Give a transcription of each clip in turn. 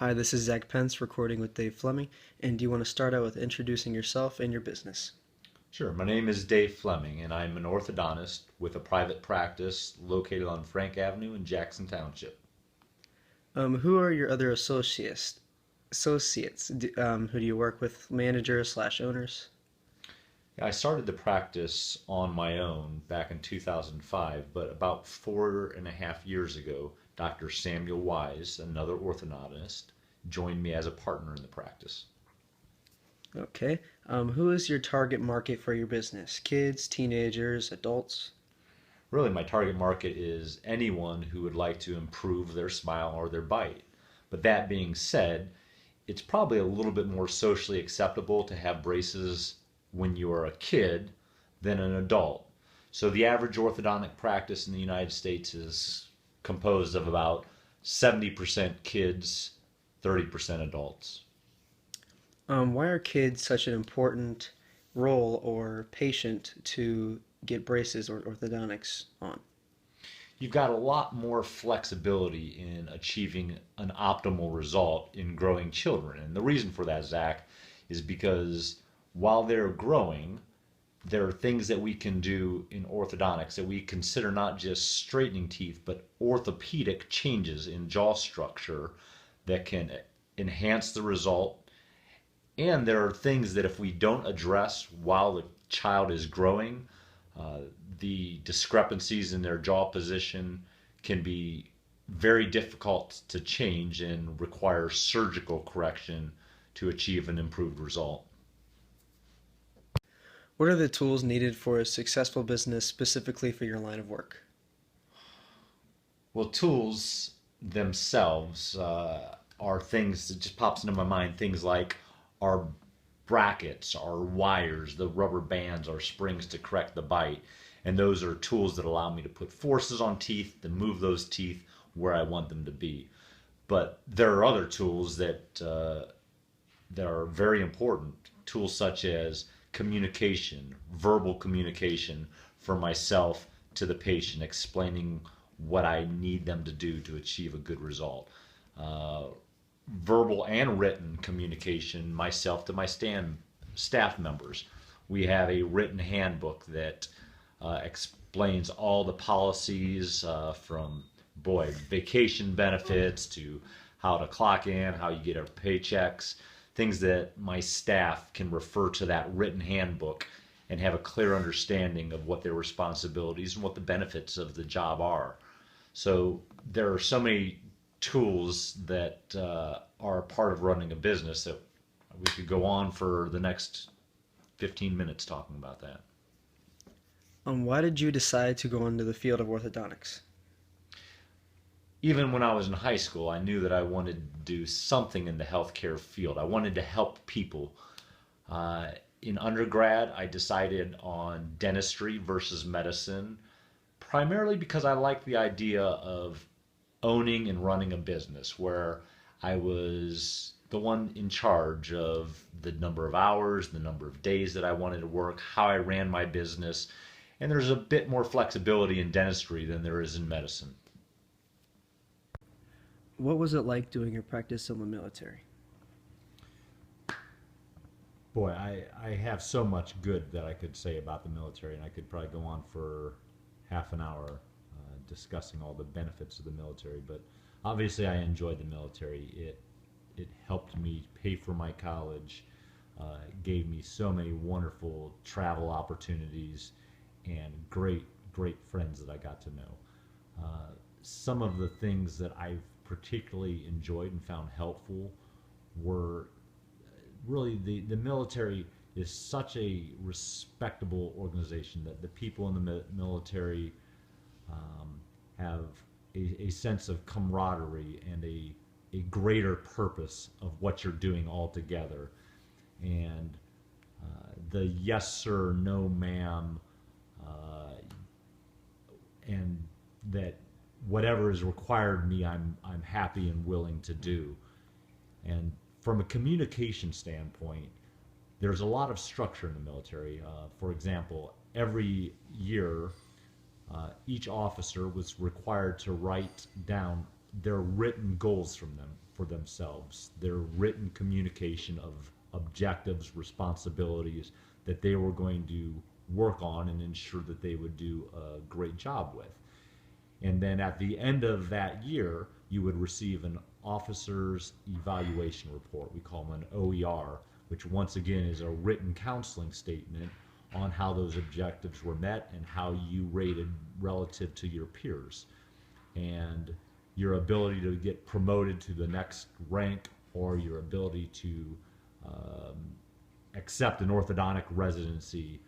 Hi, this is Zach Pence recording with Dave Fleming, and do you want to start out with introducing yourself and your business? Sure. My name is Dave Fleming, and I'm an orthodontist with a private practice located on Frank Avenue in Jackson Township. Who are your other associates? Who do you work with? Managers slash owners? I started the practice on my own back in 2005, but about 4.5 years ago, Dr. Samuel Wise, another orthodontist, joined me as a partner in the practice. Okay. Who is your target market for your business? Kids, teenagers, adults? Really, my target market is anyone who would like to improve their smile or their bite. But that being said, it's probably a little bit more socially acceptable to have braces when you are a kid than an adult. So the average orthodontic practice in the United States is composed of about 70% kids, 30% adults. Why are kids such an important role or patient to get braces or orthodontics on? You've got a lot more flexibility in achieving an optimal result in growing children. And the reason for that, Zach, is because while they're growing, there are things that we can do in orthodontics that we consider not just straightening teeth, but orthopedic changes in jaw structure that can enhance the result. And there are things that if we don't address while the child is growing, uh, the discrepancies in their jaw position can be very difficult to change and require surgical correction to achieve an improved result. What are the tools needed for a successful business specifically for your line of work? Well, tools themselves are things that just pops into my mind. Things like our brackets, our wires, the rubber bands, our springs to correct the bite. And those are tools that allow me to put forces on teeth to move those teeth where I want them to be. But there are other tools that are very important. Tools such as communication, verbal communication for myself to the patient, explaining what I need them to do to achieve a good result. Uh, Verbal and written communication, myself to my staff members. We have a written handbook that explains all the policies from, boy, vacation benefits to how to clock in, how you get our paychecks, things that my staff can refer to that written handbook and have a clear understanding of what their responsibilities and what the benefits of the job are. So there are so many tools that are a part of running a business that we could go on for the next 15 minutes talking about that. Why did you decide to go into the field of orthodontics? Even when I was in high school, I knew that I wanted to do something in the healthcare field. I wanted to help people. In undergrad, I decided on dentistry versus medicine, primarily because I liked the idea of owning and running a business where I was the one in charge of the number of hours, the number of days that I wanted to work, how I ran my business. And there's a bit more flexibility in dentistry than there is in medicine. What was it like doing your practice in the military? Boy, I have so much good that I could say about the military, and I could probably go on for half an hour discussing all the benefits of the military. But obviously, I enjoyed the military. It helped me pay for my college, gave me so many wonderful travel opportunities, and great friends that I got to know. Some of the things that I've particularly enjoyed and found helpful were really the military is such a respectable organization that the people in the military have a sense of camaraderie and a greater purpose of what you're doing all together. And the yes sir, no ma'am, and that whatever is required of me, I'm happy and willing to do. And from a communication standpoint, there's a lot of structure in the military. For example, every year, each officer was required to write down their written goals from them for themselves, their written communication of objectives, responsibilities that they were going to work on and ensure that they would do a great job with. And then at the end of that year, you would receive an officer's evaluation report. We call them an OER, which once again is a written counseling statement on how those objectives were met and how you rated relative to your peers. And your ability to get promoted to the next rank or your ability to um, accept an orthodontic residency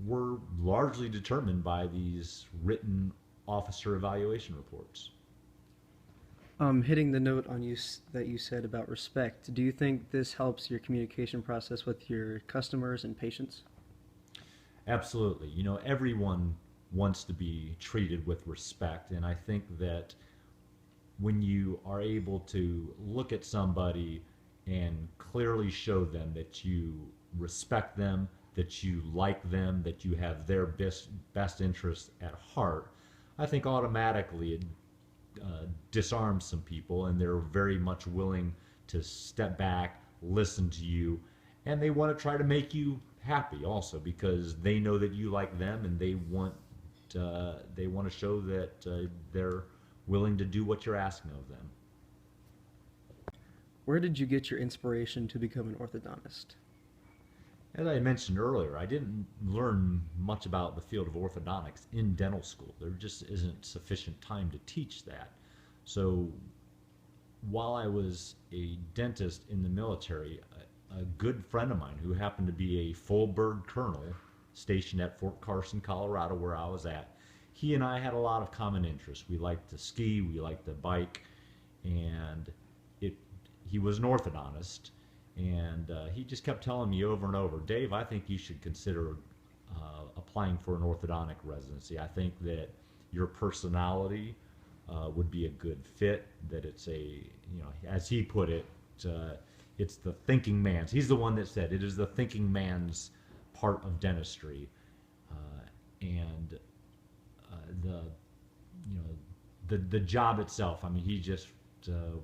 were largely determined by these written officer evaluation reports. Hitting the note on that you said about respect, do you think this helps your communication process with your customers and patients? Absolutely. You know, everyone wants to be treated with respect, and I think that when you are able to look at somebody and clearly show them that you respect them, that you like them, that you have their best interests at heart, I think automatically it disarms some people, and they're very much willing to step back, listen to you, and they want to try to make you happy also because they know that you like them, and they want to show that they're willing to do what you're asking of them. Where did you get your inspiration to become an orthodontist? As I mentioned earlier, I didn't learn much about the field of orthodontics in dental school. There just isn't sufficient time to teach that. So while I was a dentist in the military, a good friend of mine who happened to be a full bird colonel stationed at Fort Carson, Colorado, where I was at, he and I had a lot of common interests. We liked to ski, we liked to bike, and it. He was an orthodontist, and he just kept telling me over and over, Dave, I think you should consider applying for an orthodontic residency. I think that your personality would be a good fit, that it's a, you know, as he put it, it's the thinking man's. He's the one that said it is the thinking man's part of dentistry. And the, you know, the job itself, I mean, he just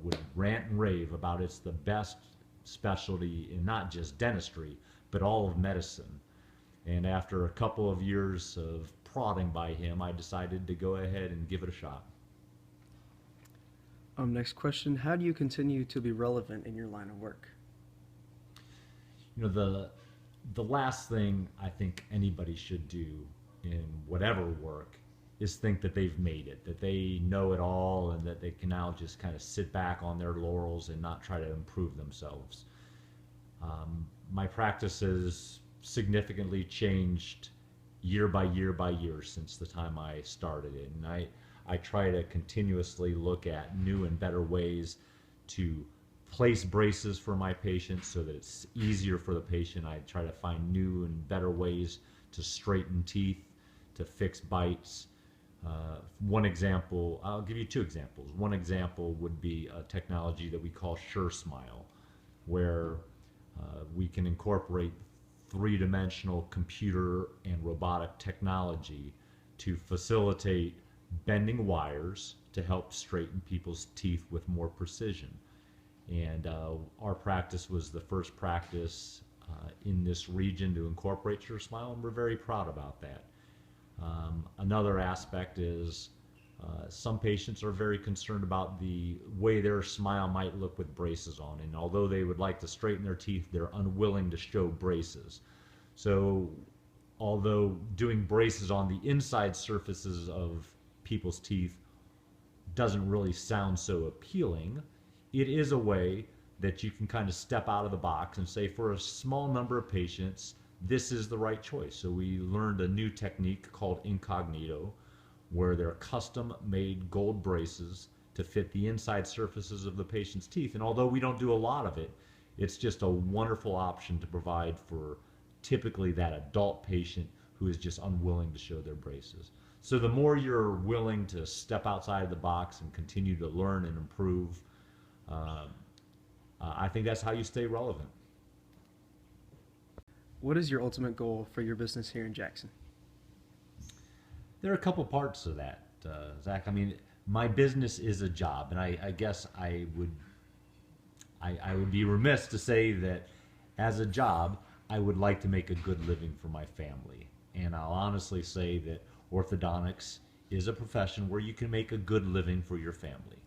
would rant and rave about it's the best specialty in not just dentistry, but all of medicine. And after a couple of years of prodding by him, I decided to go ahead and give it a shot. Next question. How do you continue to be relevant in your line of work? You know, the last thing I think anybody should do in whatever work is think that they've made it, that they know it all, and that they can now just kind of sit back on their laurels and not try to improve themselves. My practice has significantly changed year by year by year since the time I started it, and I try to continuously look at new and better ways to place braces for my patients so that it's easier for the patient. I try to find new and better ways to straighten teeth, to fix bites. One example, I'll give you two examples. One example would be a technology that we call Sure Smile, where we can incorporate three-dimensional computer and robotic technology to facilitate bending wires to help straighten people's teeth with more precision. And our practice was the first practice in this region to incorporate Sure Smile, and we're very proud about that. Another aspect is some patients are very concerned about the way their smile might look with braces on, and although they would like to straighten their teeth, they're unwilling to show braces. So although doing braces on the inside surfaces of people's teeth doesn't really sound so appealing, it is a way that you can kind of step out of the box and say, for a small number of patients, this is the right choice. So we learned a new technique called incognito, where they're custom made gold braces to fit the inside surfaces of the patient's teeth. And although we don't do a lot of it, it's just a wonderful option to provide for typically that adult patient who is just unwilling to show their braces. So the more you're willing to step outside of the box and continue to learn and improve, I think that's how you stay relevant. What is your ultimate goal for your business here in Jackson? There are a couple parts to that, Zach. I mean, my business is a job, and I guess I would be remiss to say that as a job, I would like to make a good living for my family. And I'll honestly say that orthodontics is a profession where you can make a good living for your family.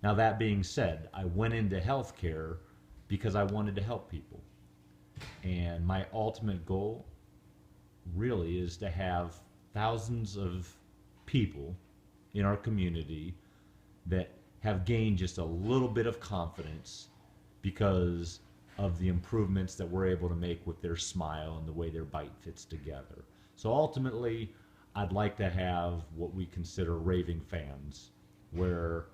Now, that being said, I went into healthcare because I wanted to help people. And my ultimate goal really is to have thousands of people in our community that have gained just a little bit of confidence because of the improvements that we're able to make with their smile and the way their bite fits together. So ultimately, I'd like to have what we consider raving fans, where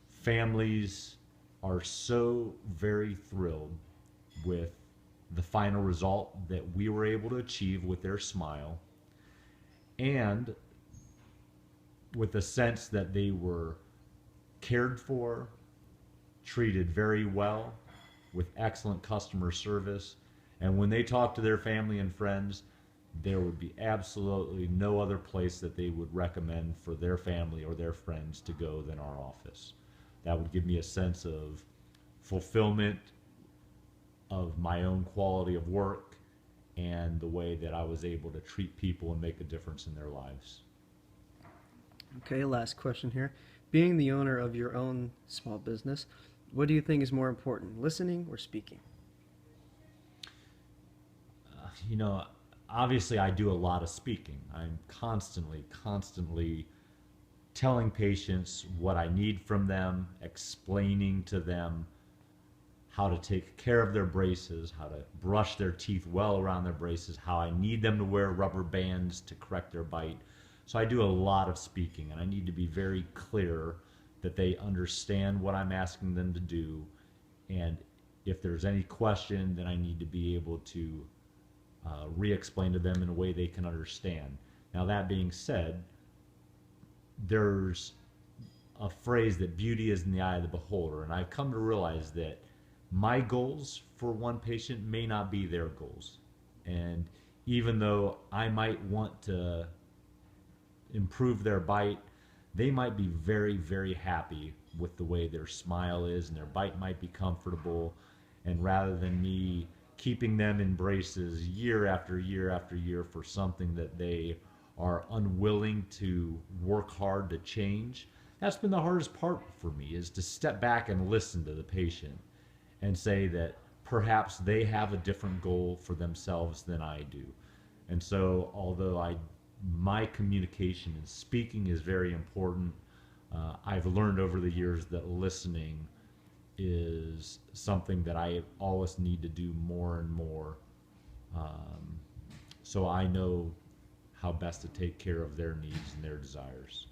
families are so very thrilled with the final result that we were able to achieve with their smile, and with a sense that they were cared for, treated very well, with excellent customer service. And when they talk to their family and friends, there would be absolutely no other place that they would recommend for their family or their friends to go than our office. That would give me a sense of fulfillment of my own quality of work and the way that I was able to treat people and make a difference in their lives. Okay, last question here. Being the owner of your own small business, what do you think is more important, listening or speaking? You know, obviously I do a lot of speaking. I'm constantly telling patients what I need from them, explaining to them how to take care of their braces, how to brush their teeth well around their braces, how I need them to wear rubber bands to correct their bite. So I do a lot of speaking, and I need to be very clear that they understand what I'm asking them to do. And if there's any question, then I need to be able to re-explain to them in a way they can understand. Now, that being said, there's a phrase that beauty is in the eye of the beholder, and I've come to realize that my goals for one patient may not be their goals. And even though I might want to improve their bite, they might be very happy with the way their smile is, and their bite might be comfortable. And rather than me keeping them in braces year after year after year for something that they are unwilling to work hard to change, that's been the hardest part for me, is to step back and listen to the patient and say that perhaps they have a different goal for themselves than I do. And so, although my communication and speaking is very important, I've learned over the years that listening is something that I always need to do more and more, so I know how best to take care of their needs and their desires.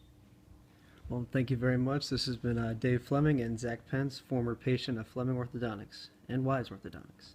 Well, thank you very much. This has been Dave Fleming and Zach Pence, former patient of Fleming Orthodontics and Wise Orthodontics.